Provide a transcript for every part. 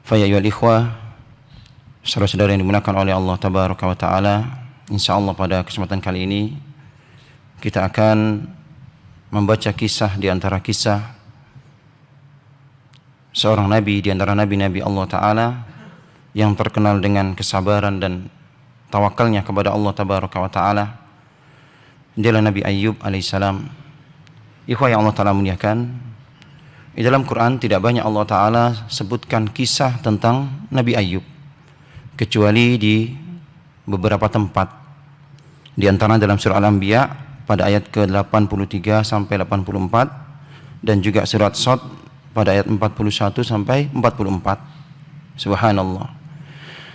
Fa ya ayyuhal ikhwah, saudara-saudara yang dimuliakan oleh Allah Tabaraka wa Ta'ala, insyaallah pada kesempatan kali ini kita akan membaca kisah di antara kisah seorang nabi di antara nabi-nabi Allah Ta'ala yang terkenal dengan kesabaran dan tawakalnya kepada Allah Tabaraka wa Ta'ala. Dialah Nabi Ayyub alaihissalam. Ikhwah yang Allah Ta'ala muliakan, di dalam Quran tidak banyak Allah Ta'ala sebutkan kisah tentang Nabi Ayyub, kecuali di beberapa tempat. Di antara dalam surah Al-Anbiya pada ayat ke-83 sampai 84, dan juga surat Shad pada ayat 41 sampai 44. Subhanallah.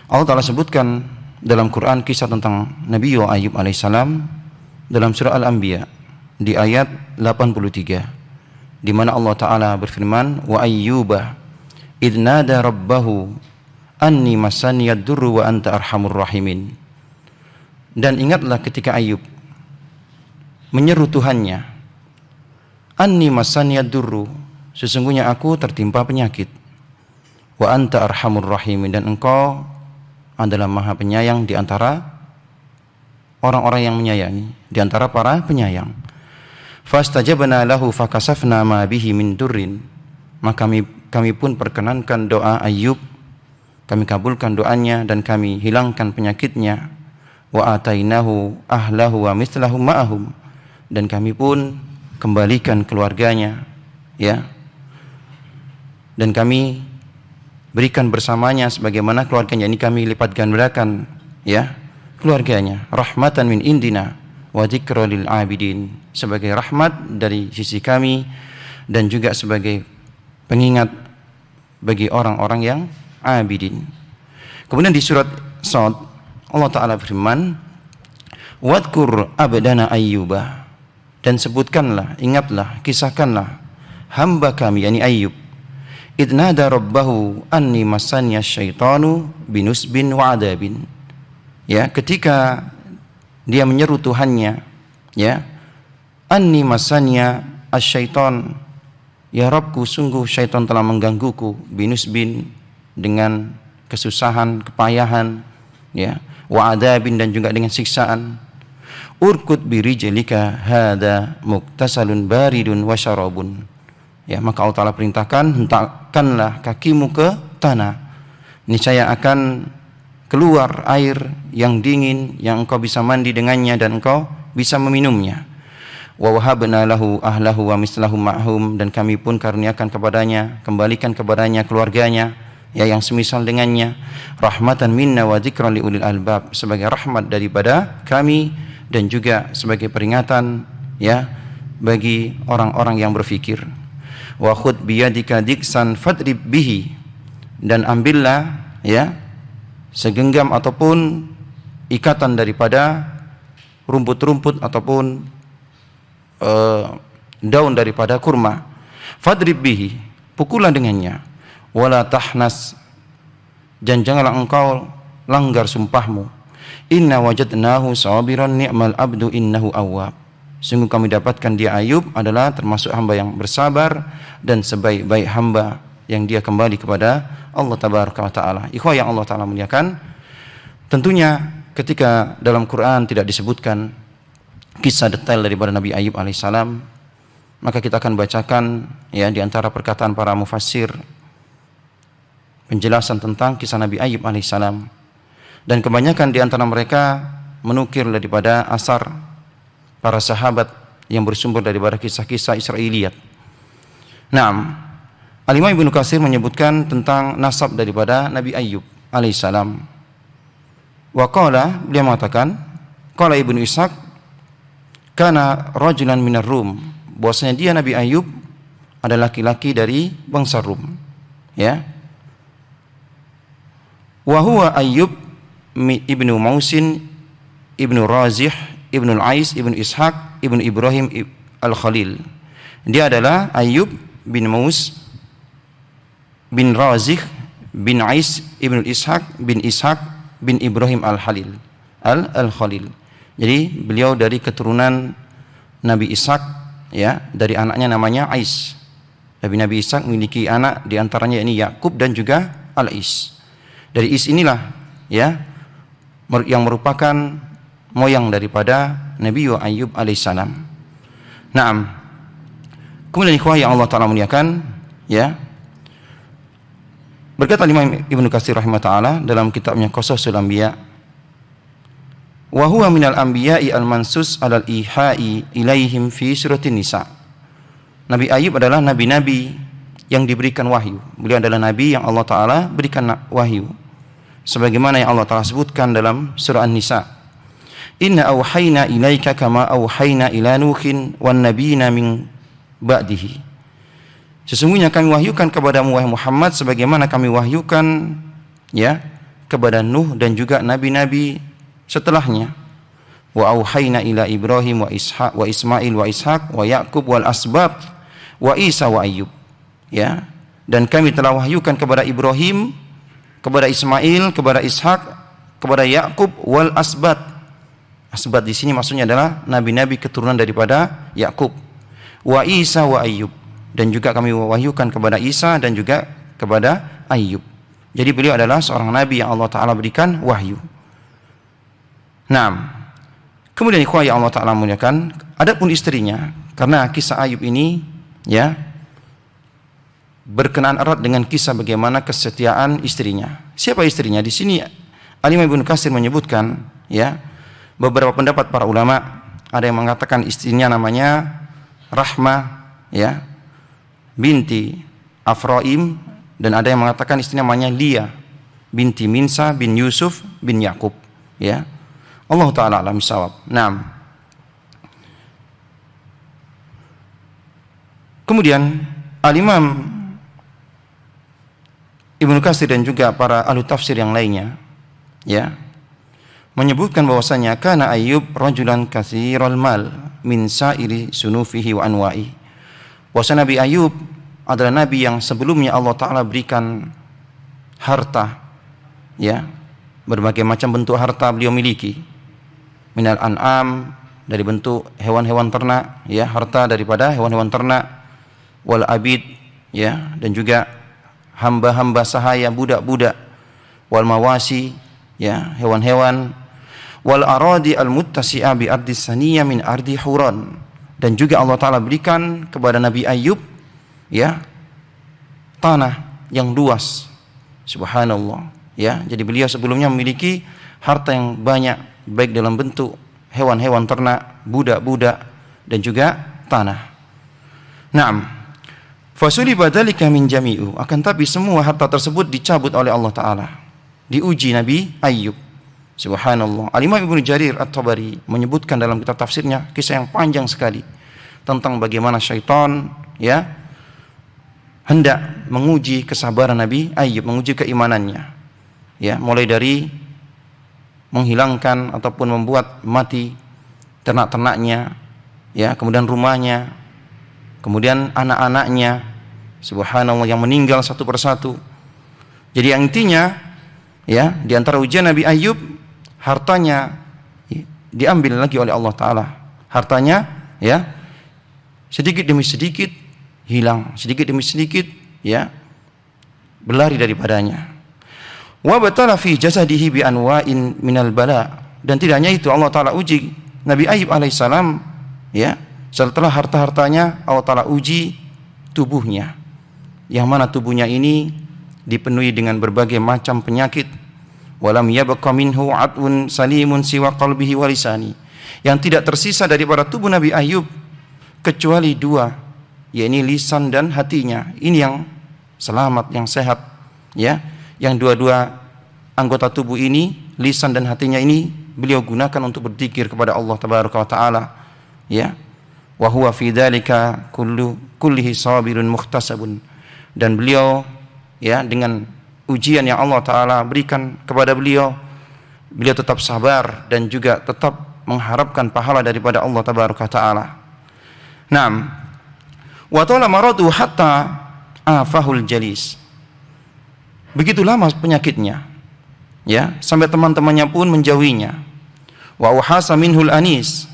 Allah Ta'ala sebutkan dalam Quran kisah tentang Nabi Ayyub alaihissalam dalam surah Al-Anbiya di ayat 83, di mana Allah Ta'ala berfirman, wa ayyuba idh nada rabbahu anni masaniyad durru wa anta arhamur rahimin. Dan ingatlah ketika Ayyub menyeru Tuhannya, anni masaniyad durru, sesungguhnya aku tertimpa penyakit, wa anta arhamur rahimin, dan engkau adalah maha penyayang di antara orang-orang yang menyayangi, di antara para penyayang. Fastajabna lahu fakasafna ma bihi min durrin, maka kami pun perkenankan doa Ayyub, kami kabulkan doanya dan kami hilangkan penyakitnya. Wa atainahu ahlahu wa mithlahum ma'ahum, dan kami pun kembalikan keluarganya, ya, dan kami berikan bersamanya sebagaimana keluarganya, ini kami lipat gandakan, ya, keluarganya, rahmatan min indina wa dzikra lil abidin, sebagai rahmat dari sisi kami dan juga sebagai pengingat bagi orang-orang yang abidin. Kemudian di surat Shad Allah Ta'ala firman, wadkur abdana ayyuba, dan sebutkanlah, ingatlah, kisahkanlah hamba kami, yakni Ayyub, idnada rabbahu anni masanya syaitanu binusbin wa adabin, ya, ketika dia menyeru Tuhannya, ya, anni masanya asyaiton, ya Rabbku, sungguh syaitan telah menggangguku, binusbin, dengan kesusahan, kepayahan, ya, wa adabin, dan juga dengan siksaan. Urkut birijlika hada muktasalun baridun wa syarabun, ya, maka Allah Ta'ala perintahkan, hentakkanlah kakimu ke tanah, niscaya akan keluar air yang dingin yang engkau bisa mandi dengannya dan engkau bisa meminumnya. Wa wahabna lahu ahlahu wa mislahum ma'hum, dan kami pun karuniakan kepadanya, kembalikan kepadanya keluarganya, ya, yang semisal dengannya, rahmatan minna wa dzikran liulil albab, sebagai rahmat daripada kami dan juga sebagai peringatan, ya, bagi orang-orang yang berfikir. Wa khud biyadika diksan fadrib bihi, dan ambillah, ya, segenggam ataupun ikatan daripada rumput-rumput ataupun daun daripada kurma, fadrib bihi, pukullah dengannya, wala tahnas, dan janganlah engkau langgar sumpahmu, inna wajadnahu sabiran ni'mal abdu innahu awwab, sungguh kami dapatkan dia Ayyub adalah termasuk hamba yang bersabar dan sebaik-baik hamba yang dia kembali kepada Allah Tabaraka wa Ta'ala. Ikhwah yang Allah Ta'ala muliakan, tentunya ketika dalam Quran tidak disebutkan kisah detail daripada Nabi Ayyub alaihissalam, maka kita akan bacakan, ya, di antara perkataan para mufassir penjelasan tentang kisah Nabi Ayyub alaihissalam, dan kebanyakan di antara mereka menukir daripada asar para sahabat yang bersumber daripada kisah-kisah Israiliyat. Naam, Al-Imam Ibnu Katsir menyebutkan tentang nasab daripada Nabi Ayyub alaihissalam. Wa qala, beliau mengatakan, qala Ibnu Ishaq, kana rajulan minar Rum, bahwasanya dia Nabi Ayyub adalah laki-laki dari bangsa Rum, ya. Wa huwa Ayyub ibnu Mausin ibnu Razih ibnu Al-Ais ibnu Ishaq ibnu Ibrahim Al-Khalil. Dia adalah Ayyub bin Maus bin Razih bin Ais ibn Ishaq bin Ibrahim Al-Khalil. Jadi beliau dari keturunan Nabi Ishaq, ya, dari anaknya namanya Ais. Nabi Ishaq memiliki anak, di antaranya ini Yakub dan juga Al-Is. Dari Is inilah ya yang merupakan moyang daripada Nabi Ayyub alaihissalam. Naam. Kemudian ikhwah yang Allah Ta'ala muliakan, ya. Berkata Imam Ibnu Katsir rahimahullah taala dalam kitabnya Qasasul Anbiya, wa huwa minal anbiya'i al-mansus 'alal ihai ilaihim fi suratin Nisa. Nabi Ayyub adalah nabi-nabi yang diberikan wahyu. Beliau adalah nabi yang Allah Ta'ala berikan wahyu. Sebagaimana yang Allah Ta'ala sebutkan dalam surah An-Nisa. Inna awhayna ilaika kama awhayna ila Nuhin wan nabiyina min ba'dihi. Sesungguhnya kami wahyukan kepadamu wahai Muhammad sebagaimana kami wahyukan ya kepada Nuh dan juga nabi-nabi setelahnya. Wa auhayna ila Ibrahim wa Ishaq wa Ismail wa Ishaq wa Yaqub wal asbab wa Isa wa Ayyub. Ya, dan kami telah wahyukan kepada Ibrahim, kepada Ismail, kepada Ishaq, kepada Yaqub wal asbat. Asbat di sini maksudnya adalah nabi-nabi keturunan daripada Yaqub. Wa Isa wa Ayyub, dan juga kami wahyukan kepada Isa dan juga kepada Ayyub. Jadi beliau adalah seorang nabi yang Allah Ta'ala berikan wahyu. Naam. Kemudian ikhwah yang Allah Ta'ala muliakan, adapun istrinya, karena kisah Ayyub ini ya berkenaan erat dengan kisah bagaimana kesetiaan istrinya. Siapa istrinya? Di sini Al-Imam Ibnu Katsir menyebutkan ya beberapa pendapat para ulama. Ada yang mengatakan istrinya namanya Rahmah ya binti Afraim, dan ada yang mengatakan istrinya namanya Lia binti Minsa bin Yusuf bin Yakub ya. Allah Ta'ala alam bisawab. Naam. Kemudian Al-Imam Ibnu Katsir dan juga para ahli tafsir yang lainnya ya menyebutkan bahwasanya kana Ayyub rajulan katsiral mal min sa'iri sunufihi wa anwa'i. Bahwa Nabi Ayyub adalah nabi yang sebelumnya Allah Ta'ala berikan harta ya, berbagai macam bentuk harta beliau miliki. Minal an'am, dari bentuk hewan-hewan ternak ya, harta daripada hewan-hewan ternak, wal abid ya, dan juga hamba-hamba sahaya, budak-budak, wal mawasi ya, hewan-hewan, wal aradi al muttasi'a bi ardi saniyah min ardi Huran, dan juga Allah Ta'ala berikan kepada Nabi Ayyub ya tanah yang luas. Subhanallah ya. Jadi beliau sebelumnya memiliki harta yang banyak, baik dalam bentuk hewan-hewan ternak, budak-budak, dan juga tanah. Naam. Fasuliba dzalika min jami'u, akan tapi semua harta tersebut dicabut oleh Allah Ta'ala, diuji Nabi Ayyub. Subhanallah. Al-Imam Ibnu Jarir At-Tabari menyebutkan dalam kitab tafsirnya kisah yang panjang sekali tentang bagaimana syaitan ya hendak menguji kesabaran Nabi Ayyub, menguji keimanannya ya, mulai dari menghilangkan ataupun membuat mati ternak-ternaknya ya, kemudian rumahnya, kemudian anak-anaknya, subhanallah, yang meninggal satu persatu. Jadi yang intinya ya, di antara ujian Nabi Ayyub, hartanya diambil lagi oleh Allah Ta'ala. Hartanya ya sedikit demi sedikit hilang, sedikit demi sedikit ya berlari daripadanya. Wa batala fi jasadihi bi anwa'in minal bala, dan tidak hanya itu, Allah Ta'ala uji Nabi Ayyub alaihissalam ya, setelah harta-hartanya Allah Ta'ala uji tubuhnya, yang mana tubuhnya ini dipenuhi dengan berbagai macam penyakit. Walam yabqa minhu atun salimun siwa qalbihi wa lisani, yang tidak tersisa daripada tubuh Nabi Ayyub kecuali dua, yakni lisan dan hatinya. Ini yang selamat, yang sehat ya, yang dua-dua anggota tubuh ini, lisan dan hatinya ini beliau gunakan untuk berzikir kepada Allah Tabaraka wa Ta'ala ya. Wa huwa fi dzalika kullihi sabirun muhtasabun, dan beliau ya dengan ujian yang Allah Ta'ala berikan kepada beliau, beliau tetap sabar dan juga tetap mengharapkan pahala daripada Allah Tabaraka wa Ta'ala. Naam. Wa tala maradu hatta afahul jalis, begitu lama penyakitnya ya, sampai teman-temannya pun menjauhinya. Wa uhasa minhul anis,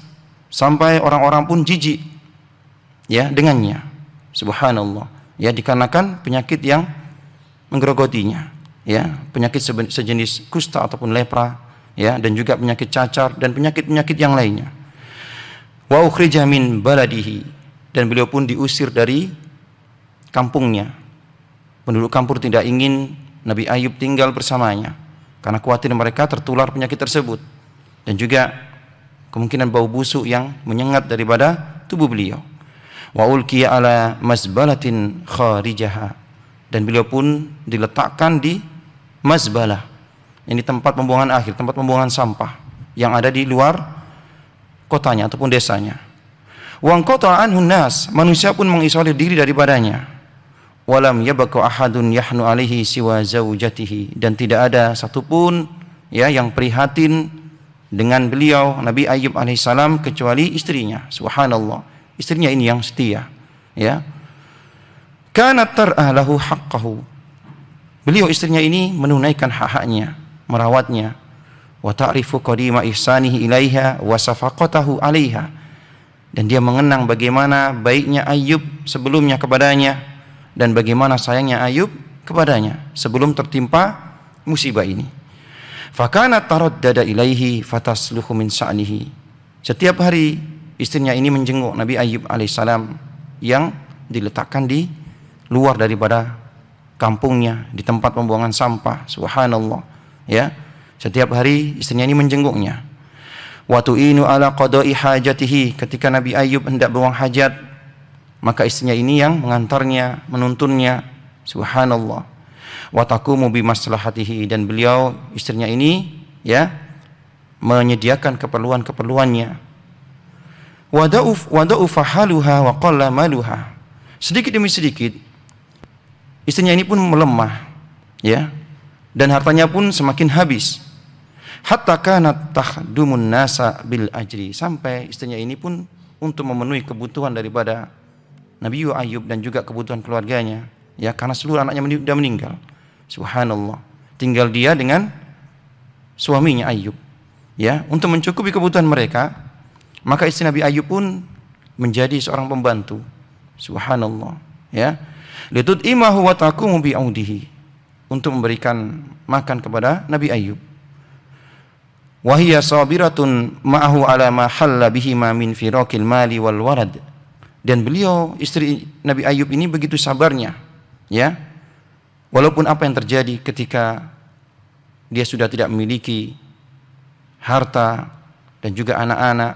sampai orang-orang pun jijik ya dengannya. Subhanallah ya, dikarenakan penyakit yang menggerogotinya ya, penyakit sejenis kusta ataupun lepra, ya, dan juga penyakit cacar dan penyakit-penyakit yang lainnya. Wa ukhrija min baladihi, dan beliau pun diusir dari kampungnya. Penduduk kampung tidak ingin Nabi Ayub tinggal bersamanya karena khawatir mereka tertular penyakit tersebut, dan juga kemungkinan bau busuk yang menyengat daripada tubuh beliau. Wa ulqiya ala mazbalatin kharijaha, dan beliau pun diletakkan di mazbalah, ini tempat pembuangan akhir, tempat pembuangan sampah yang ada di luar kotanya ataupun desanya. Wa anqata anhu nas, manusia pun mengisolir diri daripadanya. Walam yabqa ahadun yahnu alaihi siwa zaujatihi, dan tidak ada satupun, ya, yang prihatin dengan beliau Nabi Ayub alaihissalam kecuali istrinya. Subhanallah, istrinya ini yang setia, ya. Kanat tar'ah lahu haqqahu, beliau istrinya ini menunaikan hak-haknya, merawatnya. Wa ta'rifu qadima ihsanihi ilaiha wa safaqatahu alaiha, dan dia mengenang bagaimana baiknya Ayub sebelumnya kepadanya dan bagaimana sayangnya Ayub kepadanya sebelum tertimpa musibah ini. Fakanat taraddada ilaihi fatasluhu min sa'nihi, setiap hari istrinya ini menjenguk Nabi Ayub alaihissalam yang diletakkan di luar daripada kampungnya, di tempat pembuangan sampah. Subhanallah, ya, setiap hari istrinya ini menjenguknya. Wa tu'inu ala qada'i hajatihi, ketika Nabi Ayub hendak buang hajat, maka istrinya ini yang mengantarnya, menuntunnya. Subhanallah. Wa taqumu bi maslahatihi, dan beliau istrinya ini, ya, menyediakan keperluan-keperluannya. Wa da'ufa haluha wa qalla maluha, sedikit demi sedikit istrinya ini pun melemah, ya, dan hartanya pun semakin habis. Hatta kanat tahdumun nasa bil ajri, sampai istrinya ini pun untuk memenuhi kebutuhan daripada Nabi Ayub dan juga kebutuhan keluarganya, ya, karena seluruh anaknya sudah meninggal. Subhanallah, tinggal dia dengan suaminya Ayub, ya, untuk mencukupi kebutuhan mereka. Maka istri Nabi Ayub pun menjadi seorang pembantu. Subhanallah, ya, litut'imahu wa taqumu bi'audihi, untuk memberikan makan kepada Nabi Ayub. Wa hiya sabiratun ma'ahu ala ma halla bihi ma min firaqil mali wal walad, dan beliau istri Nabi Ayub ini begitu sabarnya, ya, walaupun apa yang terjadi ketika dia sudah tidak memiliki harta dan juga anak-anak,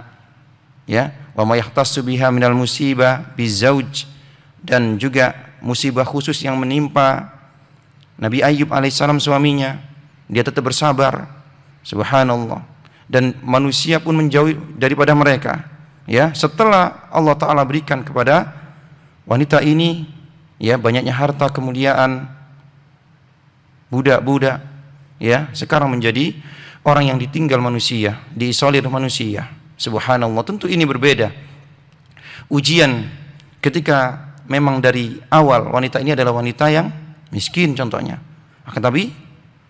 ya, wa ma yahtassu biha minal musibah bizauj, dan juga musibah khusus yang menimpa Nabi Ayub alaihissalam suaminya, dia tetap bersabar. Subhanallah, dan manusia pun menjauh daripada mereka, ya, setelah Allah Ta'ala berikan kepada wanita ini, ya, banyaknya harta, kemuliaan, budak-budak, ya, sekarang menjadi orang yang ditinggal manusia, diisolir manusia. Subhanallah, tentu ini berbeda ujian ketika memang dari awal wanita ini adalah wanita yang miskin contohnya, akan tapi,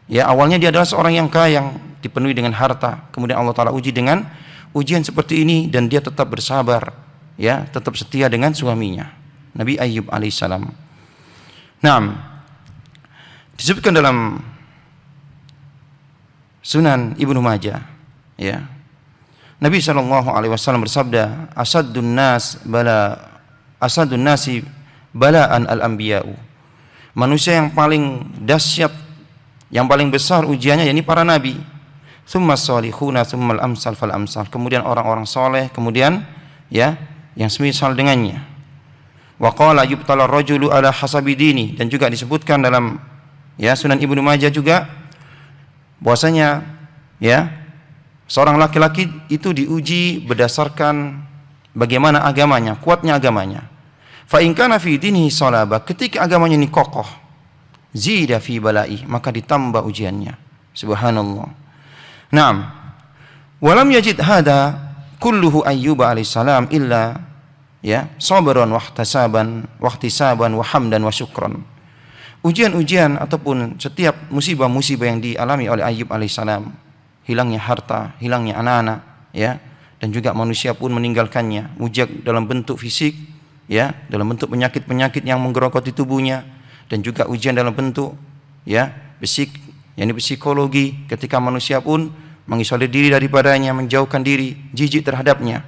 ya, awalnya dia adalah seorang yang kaya, yang dipenuhi dengan harta, kemudian Allah Ta'ala uji dengan ujian seperti ini, dan dia tetap bersabar, ya, tetap setia dengan suaminya Nabi Ayub alaihissalam. Nah, disebutkan dalam Sunan Ibnu Majah, ya, Nabi SAW bersabda, asadun nasi bala'an al-anbiya'u, manusia yang paling dahsyat, yang paling besar ujiannya, yakni para nabi. Tsumma shalihuna tsumma al-amsal fal amsal, kemudian orang-orang soleh, kemudian, ya, yang semisal dengannya. Wa qala yubtala ar-rajulu ala hasabi dini, dan juga disebutkan dalam, ya, Sunan Ibnu Majah juga bahwasanya, ya, seorang laki-laki itu diuji berdasarkan bagaimana agamanya, kuatnya agamanya. Fa in kana fi dinihi salaba, ketika agamanya ini kokoh, zida fi bala'i, maka ditambah ujiannya. Subhanallah. Naam. Walam yajid hada kulluhu Ayyub alaihissalam illa, ya, sabran wa ihtisaban wa hamdan wa syukran. Ujian-ujian ataupun setiap musibah-musibah yang dialami oleh Ayyub alaihissalam, hilangnya harta, hilangnya anak-anak, ya, dan juga manusia pun meninggalkannya, mujak dalam bentuk fisik, ya, dalam bentuk penyakit-penyakit yang menggerogoti tubuhnya, dan juga ujian dalam bentuk, ya, yakni psikologi, ketika manusia pun mengisolir diri daripadanya, menjauhkan diri, jijik terhadapnya.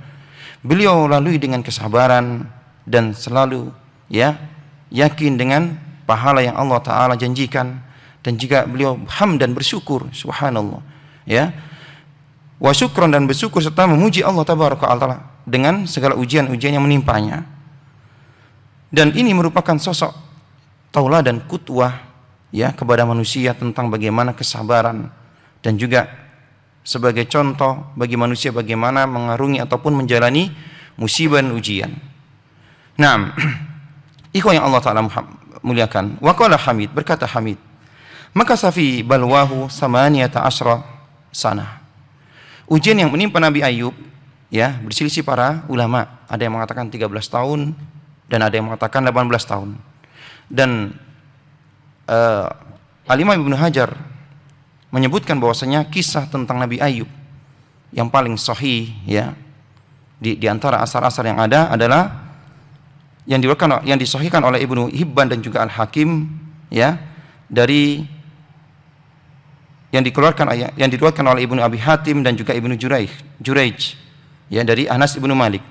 Beliau lalui dengan kesabaran dan selalu yakin dengan pahala yang Allah Ta'ala janjikan, dan juga beliau hamd dan bersyukur, subhanallah, wa syukron, dan bersyukur serta memuji Allah Tabaraka wa Ta'ala dengan segala ujian-ujian yang menimpanya. Dan ini merupakan sosok tauladan qudwah kepada manusia tentang bagaimana kesabaran, dan juga sebagai contoh bagi manusia bagaimana mengarungi ataupun menjalani musibah dan ujian. Nah, ikhwan yang Allah Ta'ala muliakan, wa qala Hamid, berkata Hamid, maka safi balwahu samaniyata asyra sanah. Ujian yang menimpa Nabi Ayub, berselisih para ulama. Ada yang mengatakan 13 tahun dan ada yang mengatakan 18 tahun. Dan Al-Imam Ibnu Hajar menyebutkan bahwasanya kisah tentang Nabi Ayub yang paling sahih di antara asar-asar yang ada adalah yang disahihkan oleh Ibnu Hibban dan juga Al-Hakim, dari yang dikeluarkan oleh Ibnu Abi Hatim dan juga Ibnu Juraij, dari Anas Ibnu Malik,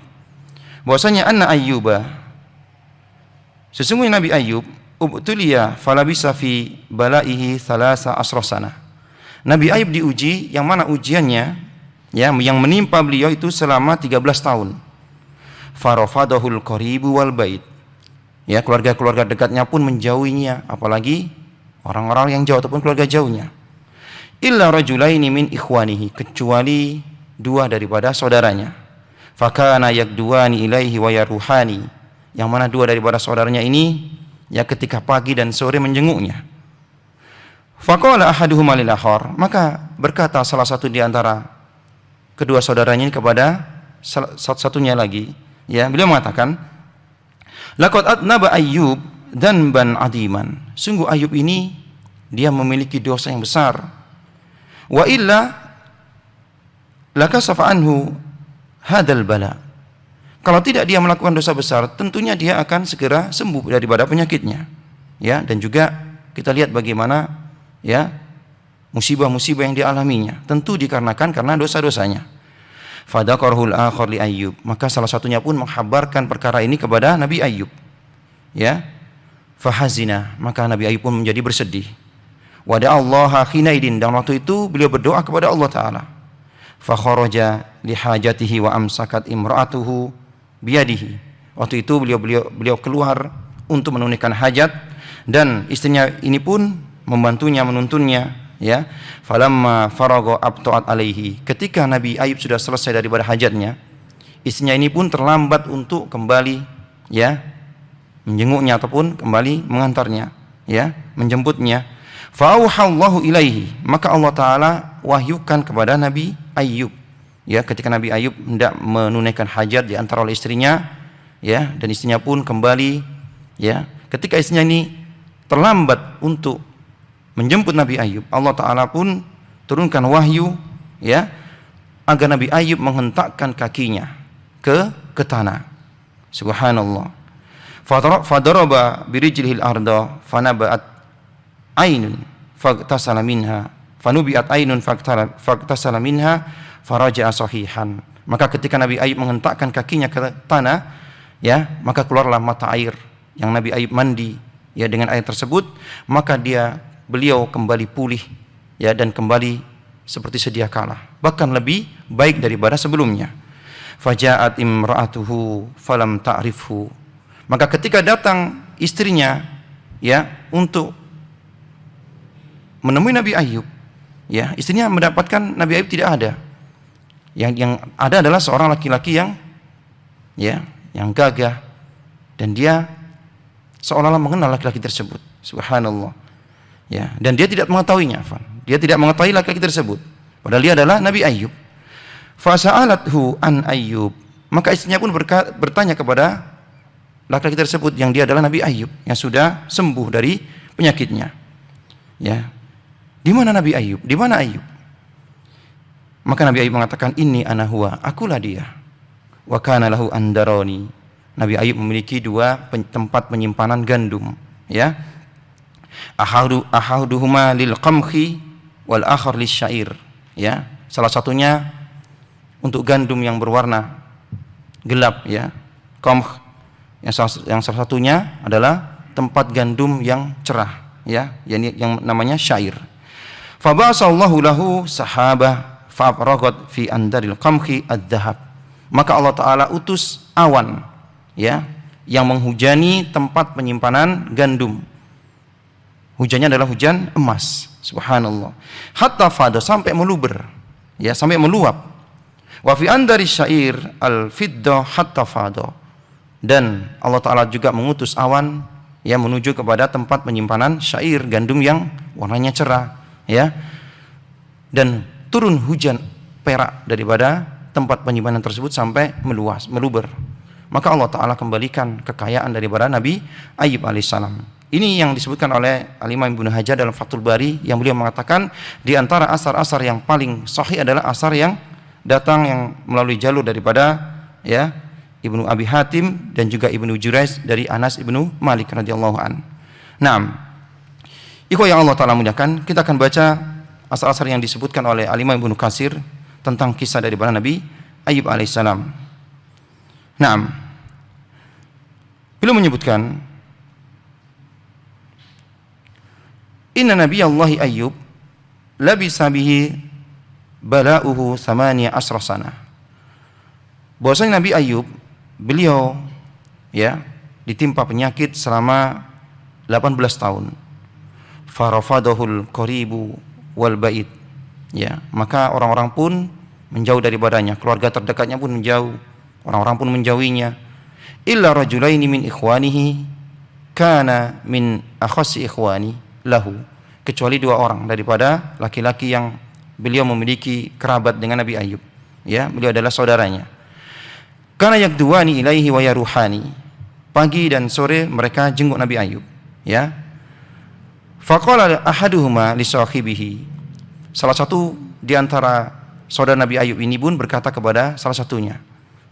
bahwasanya anna Ayyuba, sesungguhnya Nabi Ayub, ubtuliya falabisa fi balaihi thalasa asra sanah. Nabi Ayub diuji, yang mana ujiannya yang menimpa beliau itu selama 13 tahun. Farafadahul qaribu wal bait. Keluarga-keluarga dekatnya pun menjauhinya, apalagi orang-orang yang jauh ataupun keluarga jauhnya. Illa rajulaini min ikhwanihi, kecuali 2 daripada saudaranya. Fakana yakduani ilaihi wa yaruhani, yang mana 2 daripada saudaranya ini ketika pagi dan sore menjenguknya. Faqala ahaduhuma lil akhar, maka berkata salah satu di antara kedua saudaranya ini kepada satunya lagi, beliau mengatakan, laqad adnaba Ayyub dzanban adiman, sungguh Ayub ini dia memiliki dosa yang besar. Wa illa lakasafa anhu hadzal bala, kalau tidak dia melakukan dosa besar, tentunya dia akan segera sembuh daripada penyakitnya. Dan juga kita lihat bagaimana musibah-musibah yang dialaminya, tentu dikarenakan karena dosa-dosanya. Fadaqarhul akhar li Ayyub, maka salah satunya pun menghabarkan perkara ini kepada Nabi Ayyub. Fahazina, maka Nabi Ayyub pun menjadi bersedih. Wada'allaha khinaidin, dan waktu itu beliau berdoa kepada Allah Ta'ala. Fakharaja li hajatihi wa amsakat imra'atuhu biyadihi, waktu itu beliau keluar untuk menunaikan hajat, dan istrinya ini pun membantunya, menuntunnya. Falamma faragha abta'at alaihi, ketika Nabi Ayub sudah selesai daripada hajatnya, istrinya ini pun terlambat untuk kembali menjenguknya ataupun kembali mengantarnya, menjemputnya. Fa'auhallahu ilaihi, maka Allah Ta'ala wahyukan kepada Nabi Ayub, ketika Nabi Ayub hendak menunaikan hajat di antara oleh istrinya, dan istrinya pun kembali, ketika istrinya ini terlambat untuk menjemput Nabi Ayub, Allah Ta'ala pun turunkan wahyu, agar Nabi Ayub menghentakkan kakinya ke tanah. Subhanallah. Fadaraba birijlihil arda fanaba'at ainun fagtasala minha, fanubi'at ainun fagtasala minha faraja'a sahihan. Maka ketika Nabi Ayub menghentakkan kakinya ke tanah, maka keluarlah mata air yang Nabi Ayub mandi, dengan air tersebut, maka beliau kembali pulih, dan kembali seperti sedia kala, bahkan lebih baik daripada sebelumnya. Faja'at imra'atuhu falam ta'rifhu, maka ketika datang istrinya, untuk menemui Nabi Ayub, istrinya mendapatkan Nabi Ayub tidak ada. Yang ada adalah seorang laki-laki yang gagah, dan dia seolah-olah mengenal laki-laki tersebut. Subhanallah. Dan dia tidak mengetahuinya, dia tidak mengetahui laki-laki tersebut, padahal dia adalah Nabi Ayub. Fasa'alathu an Ayub, maka istrinya pun bertanya kepada laki-laki tersebut yang dia adalah Nabi Ayub yang sudah sembuh dari penyakitnya. Di mana Nabi Ayub? Di mana Ayub? Maka Nabi Ayub mengatakan, inni ana huwa, akulah dia. Wa kana lahu andaroni, Nabi Ayub memiliki 2 tempat penyimpanan gandum, Ahaduhuma lil qamhi wal akhar lisyair. Ya, salah satunya untuk gandum yang berwarna gelap, ya. Qamh yang salah satunya adalah tempat gandum yang cerah, ya, yang namanya syair. Fa ba'asallahu lahu sahabah fa'abragat fi andaril qamhi ad-dhahab. Maka Allah Ta'ala utus awan, ya, yang menghujani tempat penyimpanan gandum. Hujannya adalah hujan emas. Subhanallah. Hatta fada, sampai meluber, ya, sampai meluap. Wa fi andari syair al-fidda hatta fada. Dan Allah Ta'ala juga mengutus awan yang menuju kepada tempat penyimpanan syair, gandum yang warnanya cerah, ya. Dan turun hujan perak daripada tempat penyimpanan tersebut sampai meluber. Maka Allah Ta'ala kembalikan kekayaan daripada Nabi Ayyub alaihissalam. Ini yang disebutkan oleh Al-Imam Ibnu Hajar dalam Fathul Bari, yang beliau mengatakan di antara asar-asar yang paling sahih adalah asar yang datang yang melalui jalur daripada, ya, Ibnu Abi Hatim dan juga Ibnu Jurayj dari Anas Ibnu Malik radhiyallahu an. Naam. Ikhwah yang Allah Ta'ala mudahkan, kita akan baca asar-asar yang disebutkan oleh Al-Imam Ibnu Katsir tentang kisah daripada Nabi Ayyub alaihissalam. Naam. Beliau menyebutkan, inna nabiyallahi Ayyub labisa bihi bala'uhu 18 sana. Bahwasanya Nabi Ayyub, beliau, ya, ditimpa penyakit selama 18 tahun. Farafadahul qaribu wal ba'id. Ya, maka orang-orang pun menjauh daripadanya, keluarga terdekatnya pun menjauh, orang-orang pun menjauhinya. Illa rajulaini min ikhwanihi kana min akhassi ikhwani lahu, kecuali 2 orang daripada laki-laki yang beliau memiliki kerabat dengan Nabi Ayyub, ya, beliau adalah saudaranya. Kana yakduwani ilaihi wa yaruhani, pagi dan sore mereka jenguk Nabi Ayyub, ya. Faqala ahaduhuma li sahibihi, salah satu di antara saudara Nabi Ayyub ini pun berkata kepada salah satunya,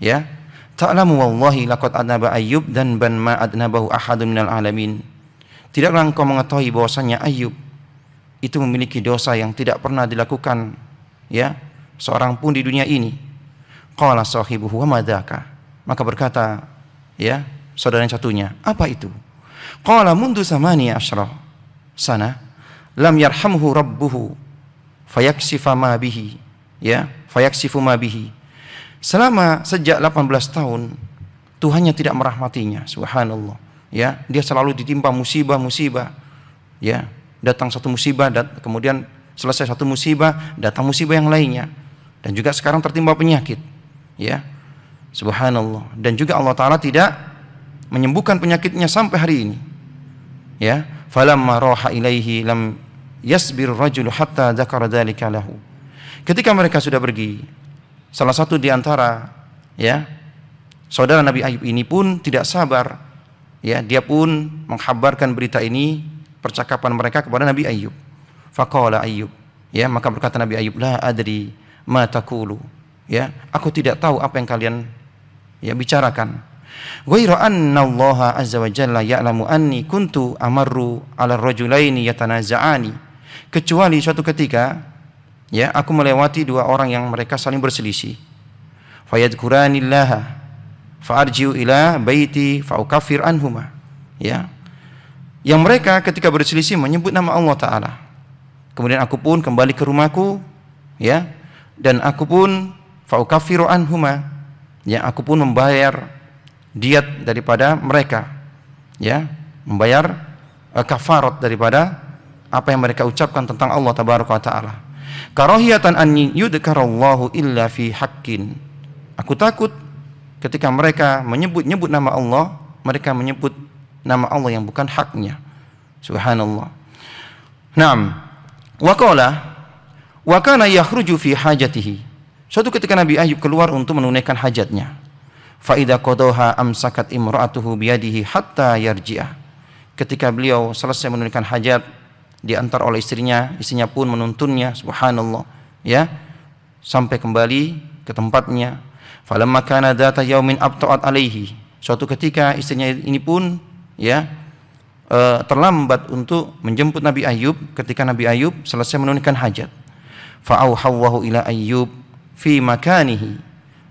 ya, ta'lamu wallahi laqad adnaba Ayyub dan ban ma adnabahu ahadun minal alamin. Tidaklah engkau mengetahui bahwasanya Ayyub itu memiliki dosa yang tidak pernah dilakukan, ya, seorang pun di dunia ini. Qala sahibuhu wa madaka, maka berkata, ya, saudara yang satunya, apa itu? Qala mundu samani asyra sana lam yarhamhu rabbuhu fayaksifa ma bihi, ya, fayaksifu ma bihi. Selama sejak 18 tahun Tuhannya tidak merahmatinya. Subhanallah, ya, dia selalu ditimpa musibah-musibah, ya, datang satu musibah, kemudian selesai satu musibah, datang musibah yang lainnya, dan juga sekarang tertimpa penyakit, ya, subhanallah. Dan juga Allah Ta'ala tidak menyembuhkan penyakitnya sampai hari ini, ya. Falamma raha ilaihi lam yasbir rajulu hatta dzakara dzalika lahu. Ketika mereka sudah pergi, salah satu di antara, ya, saudara Nabi Ayyub ini pun tidak sabar, ya, dia pun menghabarkan berita ini, percakapan mereka kepada Nabi Ayyub. Faqala Ayyub, ya, maka berkata Nabi Ayyub, la adri ma taqulu, ya, aku tidak tahu apa yang kalian, ya, bicarakan. Ghairu anna Allah azza wa jalla ya'lamu anni kuntu amarru 'ala ar-rajulaini yatanaza'ani, kecuali suatu ketika, ya, aku melewati 2 orang yang mereka saling berselisih. Fayadhkuranillaha fa'arji'u ila baiti fa'ukaffir anhuma, ya, yang mereka ketika berselisih menyebut nama Allah Ta'ala. Kemudian aku pun kembali ke rumahku, ya, dan aku pun fa'ukaffiru anhuma, ya, aku pun membayar diat daripada mereka, ya, membayar kafarat daripada apa yang mereka ucapkan tentang Allah Tabaraka wa Ta'ala. Karahiyatan an yudhkarallahu illa fi haqqin, aku takut ketika mereka menyebut nama Allah, mereka menyebut nama Allah yang bukan haknya. Subhanallah. Naam. Wa qala wa kana yakhruju fi hajatihi, suatu ketika Nabi Ayyub keluar untuk menunaikan hajatnya. Fa idza qadaha amsakat imra'atuhu biyadihi hatta yarji'ah, ketika beliau selesai menunaikan hajat, diantar oleh istrinya pun menuntunnya, subhanallah, ya, sampai kembali ke tempatnya. Falamma kana dzata yaumin abta'at alaihi, suatu ketika istrinya ini pun, ya, terlambat untuk menjemput Nabi Ayub ketika Nabi Ayub selesai menunaikan hajat. Fa'auhawwahu ila Ayyub fi makanihi,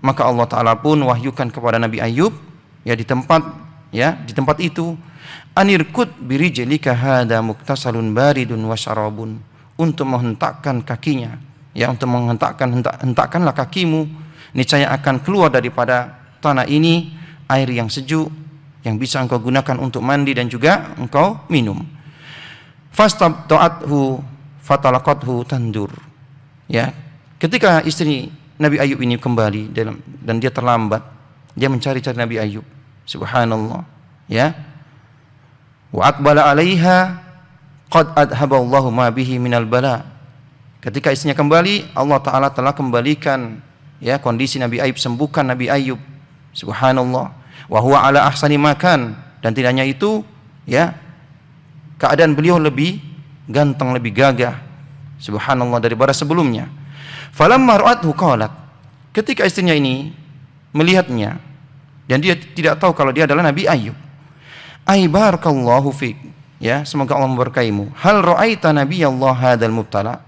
maka Allah Ta'ala pun wahyukan kepada Nabi Ayub di tempat itu, anirkud birijlika hada muktasalun baridun wa syarabun, untuk menghentakkan kakinya, untuk hentakkanlah kakimu, niscaya akan keluar daripada tanah ini air yang sejuk yang bisa engkau gunakan untuk mandi dan juga engkau minum. Fastabta'athu fatalaqathu tandur. Ketika istri Nabi Ayub ini kembali dan dia terlambat, dia mencari-cari Nabi Ayub. Subhanallah, wa aqbala 'alaiha qad adhaballahu ma bihi minal bala. Ketika istrinya kembali, Allah Ta'ala telah kembalikan kondisi Nabi Ayub, sembuhkan Nabi Ayub. Subhanallah, wa huwa ala ahsani makan, dan tidak hanya itu, keadaan beliau lebih ganteng, lebih gagah, subhanallah, daripada sebelumnya. Falamma ra'athu qalat, ketika istrinya ini melihatnya dan dia tidak tahu kalau dia adalah Nabi Ayub, ay barakallahu fik, semoga Allah memberkaimu, hal ra'aita nabiyallah hadzal mubtala,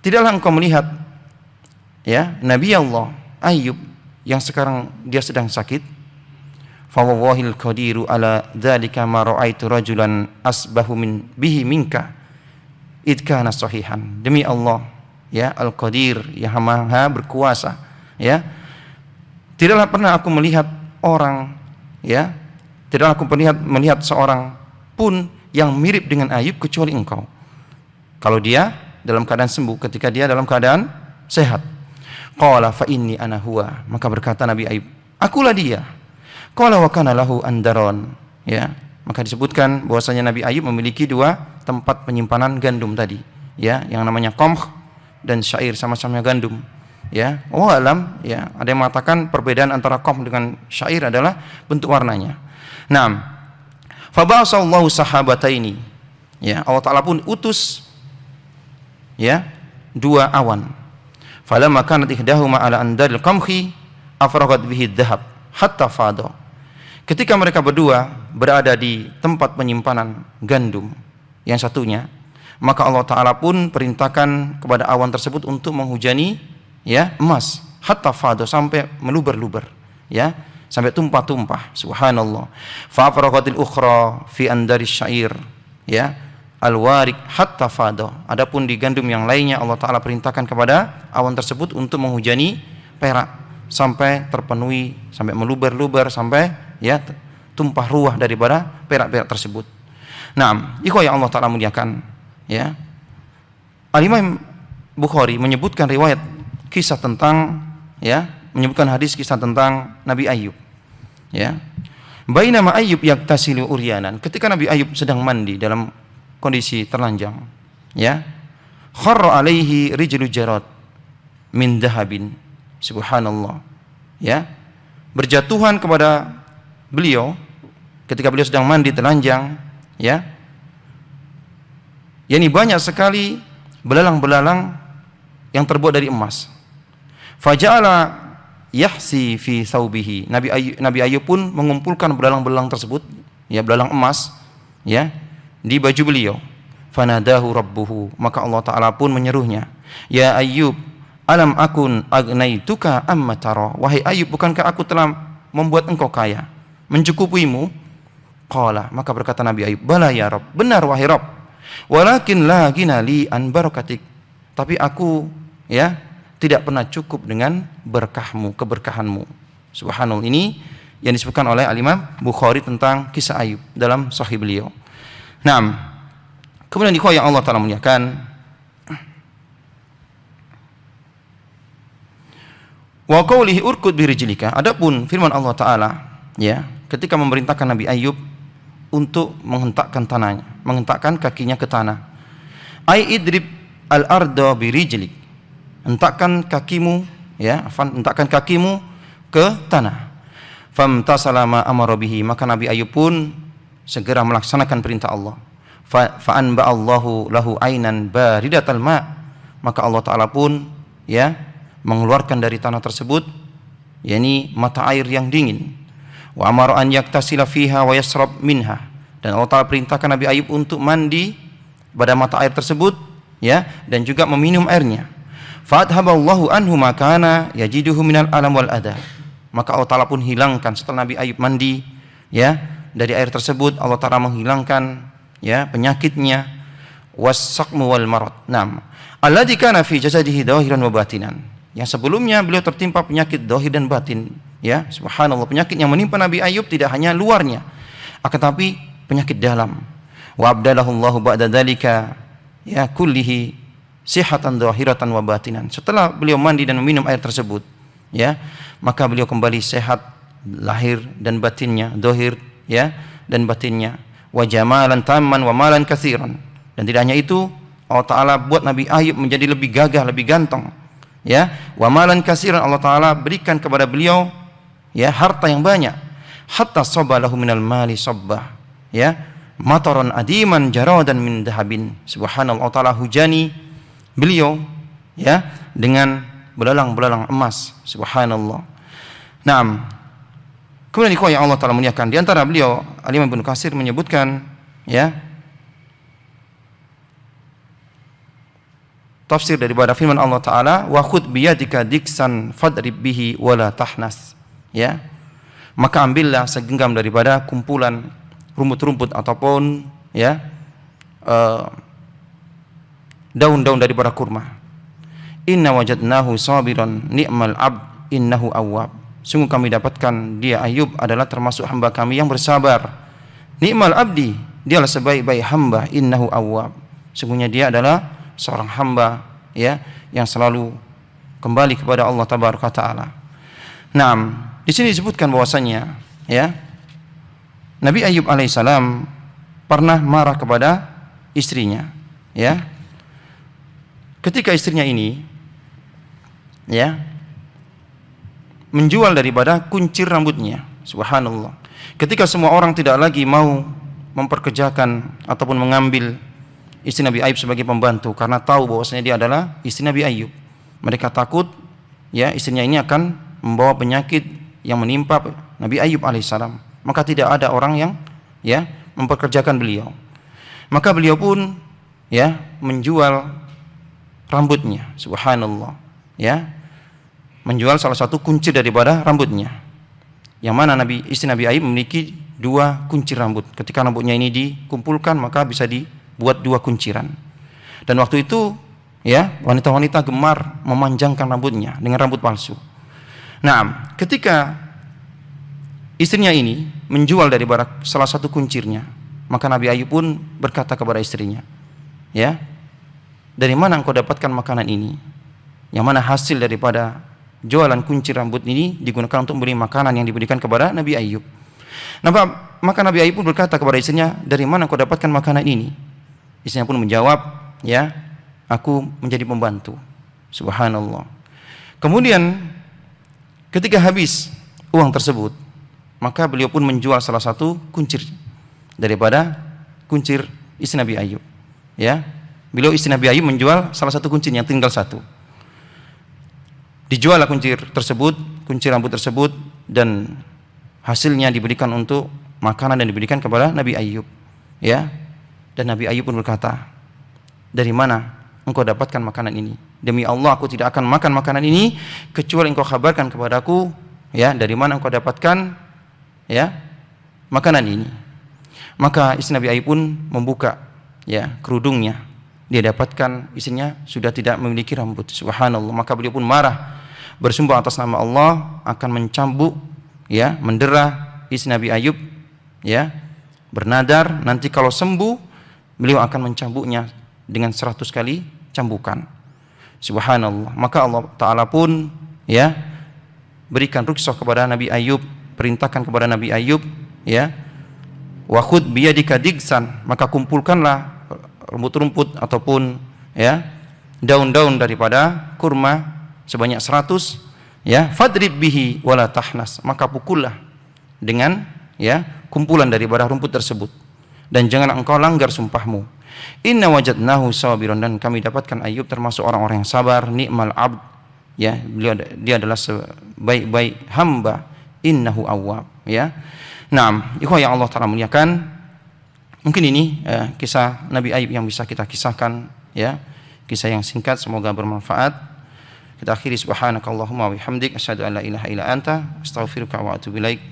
tidaklah engkau melihat Nabi Allah Ayub yang sekarang dia sedang sakit. Fa wallahil qadiru ala dzalika ma ra'aitu rajulan asbahu bihi minka id kana sahihan. Demi Allah, Al-Qadir, yang Maha berkuasa, tidaklah pernah aku melihat orang, tidaklah aku melihat seorang pun yang mirip dengan Ayub kecuali engkau, kalau dia dalam keadaan sembuh, ketika dia dalam keadaan sehat. Qala fa inni ana huwa, maka berkata Nabi Ayub, akulah dia. Qala wa kana lahu andaron, maka disebutkan bahwasanya Nabi Ayub memiliki dua tempat penyimpanan gandum tadi, yang namanya qamh dan syair, sama-sama gandum. Allah alam, ada yang mengatakan perbedaan antara qamh dengan syair adalah bentuk warnanya. Naam. Fa ba'asallahu sahabataini, Allah Ta'ala pun utus dua awan. Falamma kanat ihdahuma ala andaril qamhi afraghat bihi dhahab hatta fada. Ketika mereka berdua berada di tempat penyimpanan gandum yang satunya, maka Allah Ta'ala pun perintahkan kepada awan tersebut untuk menghujani emas, hatta fada, sampai meluber-luber, sampai tumpah-tumpah. Subhanallah. Fa afraghatil ukhra fi andaris syair, al-warik hatta fada. Adapun di gandum yang lainnya, Allah Ta'ala perintahkan kepada awan tersebut untuk menghujani perak sampai terpenuhi, sampai meluber-luber, sampai tumpah ruah daripada perak-perak tersebut. Nah, ikhwah yang Allah Ta'ala muliakan, Al-Imam Bukhari menyebutkan riwayat kisah tentang, menyebutkan hadis kisah tentang Nabi Ayub. Bainama Ayub yaktasilu uryanan, ketika Nabi Ayub sedang mandi dalam kondisi telanjang, kharra alaihi rijlu jarad min dahabin. Subhanallah, berjatuhan kepada beliau ketika beliau sedang mandi telanjang, yakni banyak sekali belalang-belalang yang terbuat dari emas. Faja'ala yahsi fi thawbihi, Nabi Ayub pun mengumpulkan belalang-belalang tersebut, belalang emas, di baju beliau. Fanadahu rabbuhu, maka Allah Ta'ala pun menyeruhnya, ya Ayub, alam akun agnaituka amma tara, wahai Ayub, bukankah aku telah membuat engkau kaya, mencukupimu? Qala, maka berkata Nabi Ayub, bala ya Rabb, benar wahai Rabb, walakin la gina li an barakatik, tapi aku tidak pernah cukup dengan berkahmu, keberkahanmu. Subhanallah, ini yang disebutkan oleh Al-Imam Bukhari tentang kisah Ayub dalam sahih beliau. Naam. Kemudian ikhwah yang Allah Ta'ala muliakan, wa qawlihi urkud birijlika, adapun firman Allah Ta'ala, ketika memerintahkan Nabi Ayub untuk menghentakkan tanahnya, menghentakkan kakinya ke tanah. Ai idrib al-arda birijlik, hentakkan kakimu, hentakkan kakimu ke tanah. Famtasala ma amara bihi, maka Nabi Ayub pun segera melaksanakan perintah Allah. Fa anba'allahu lahu ainan baridatal ma, maka Allah Ta'ala pun mengeluarkan dari tanah tersebut, yakni mata air yang dingin. Wa amara an yaktasila fiha wa yasrab minha, Dan Allah Ta'ala perintahkan Nabi Ayub untuk mandi pada mata air tersebut, ya, dan juga meminum airnya. Fa'adhaballahu anhu ma kana yajiduhu minal alam wal adha. Maka Allah Ta'ala pun hilangkan setelah Nabi Ayub mandi, ya, dari air tersebut Allah Ta'ala menghilangkan, ya, penyakitnya, was-saqmu wal marad. Naam. Alladzi kana fi jasadihi dhahiran wa batinan. Yang sebelumnya beliau tertimpa penyakit dhahir dan batin, ya. Subhanallah, penyakit yang menimpa Nabi Ayub tidak hanya luarnya, akan tapi penyakit dalam. Wa abdalahu Allahu ba'da dzalika, ya, kullihi sihatan dhahiratan wa batinan. Setelah beliau mandi dan meminum air tersebut, ya, maka beliau kembali sehat lahir dan batinnya, dhahir, ya, dan batinnya. Wa jamalan tamman wa malan katsiran. Dan tidak hanya itu, Allah Ta'ala buat Nabi Ayub menjadi lebih gagah, lebih ganteng, ya. Wa malan katsiran, Allah Ta'ala berikan kepada beliau, ya, harta yang banyak. Hatta sabalahu minal mali sabbah, ya, mataran adiman jaradan min dahabin. Subhanallah, Allah Ta'ala hujani beliau, ya, dengan belalang-belalang emas. Subhanallah. Naam. Kemudian ikhwah yang Allah Ta'ala muliakan, di antara beliau Al-Imam Ibnu Katsir menyebutkan, ya, tafsir daripada firman Allah Ta'ala, wa khudh biyadika diksan fadrib bihi wala tahnas, ya, maka ambillah segenggam daripada kumpulan rumput-rumput ataupun, ya, daun-daun daripada kurma. Inna wajadnahu sabiran ni'mal abd innahu awwab. Sungguh kami dapatkan dia Ayub adalah termasuk hamba kami yang bersabar. Ni'mal abdi, dialah sebaik-baik hamba, innahu awwab. Sungguhnya dia adalah seorang hamba, ya, yang selalu kembali kepada Allah Tabaraka Ta'ala. Naam, di sini disebutkan bahwasanya, ya, Nabi Ayub alaihissalam pernah marah kepada istrinya, ya. Ketika istrinya ini, ya, menjual daripada kuncir rambutnya. Subhanallah. Ketika semua orang tidak lagi mau memperkerjakan ataupun mengambil istri Nabi Ayub sebagai pembantu karena tahu bahwasanya dia adalah istri Nabi Ayub. Mereka takut, ya, istrinya ini akan membawa penyakit yang menimpa Nabi Ayub alaihissalam. Maka tidak ada orang yang, ya, memperkerjakan beliau. Maka beliau pun, ya, menjual rambutnya. Subhanallah, ya, menjual salah satu kuncir daripada rambutnya. Yang mana istri Nabi Ayub memiliki 2 kuncir rambut. Ketika rambutnya ini dikumpulkan maka bisa dibuat 2 kunciran. Dan waktu itu, ya, wanita-wanita gemar memanjangkan rambutnya dengan rambut palsu. Nah, ketika istrinya ini menjual daripada salah satu kuncirnya, maka Nabi Ayub pun berkata kepada istrinya, ya, dari mana engkau dapatkan makanan ini? Yang mana hasil daripada jualan kuncir rambut ini digunakan untuk beli makanan yang diberikan kepada Nabi Ayub. Maka Nabi Ayub pun berkata kepada istrinya, dari mana engkau dapatkan makanan ini? Istrinya pun menjawab, ya, aku menjadi pembantu. Subhanallah. Kemudian ketika habis uang tersebut, maka beliau pun menjual salah satu kuncir daripada kuncir istri Nabi Ayub, ya. Beliau istri Nabi Ayub menjual salah satu kuncir yang tinggal 1. Dijuallah kuncir tersebut, kuncir rambut tersebut, dan hasilnya diberikan untuk makanan dan diberikan kepada Nabi Ayub, ya. Dan Nabi Ayub pun berkata, dari mana engkau dapatkan makanan ini? Demi Allah aku tidak akan makan makanan ini kecuali engkau kabarkan kepadaku, ya, dari mana engkau dapatkan, ya, makanan ini. Maka istri Nabi Ayub pun membuka, ya, kerudungnya. Dia dapatkan istrinya sudah tidak memiliki rambut. Subhanallah. Maka beliau pun marah, bersumpah atas nama Allah akan mencambuk, ya, mendera istri Nabi Ayub, ya, bernadar nanti kalau sembuh beliau akan mencambuknya dengan 100 kali cambukan. Subhanallah. Maka Allah Ta'ala pun, ya, berikan rukhsah kepada Nabi Ayub, perintahkan kepada Nabi Ayub, ya, wa khudh biyadika digsan, maka kumpulkanlah rumput-rumput ataupun, ya, daun-daun daripada kurma sebanyak 100, ya, fadrib bihi wala tahnas, maka pukullah dengan, ya, kumpulan daripada rumput tersebut dan jangan engkau langgar sumpahmu. Inna wajadnahu sabiran, dan kami dapatkan Ayub termasuk orang-orang yang sabar. Ni'mal abd, ya, dia adalah sebaik-baik hamba, innahu awwab, ya. Naam, ikhwah yang Allah Ta'ala muliakan, Mungkin ini kisah Nabi Ayub yang bisa kita kisahkan, ya, kisah yang singkat, semoga bermanfaat. Kita akhiri subhanakallahumma wa bihamdik asyhadu an la ilaha illa anta astaghfiruka wa atubu ilaik.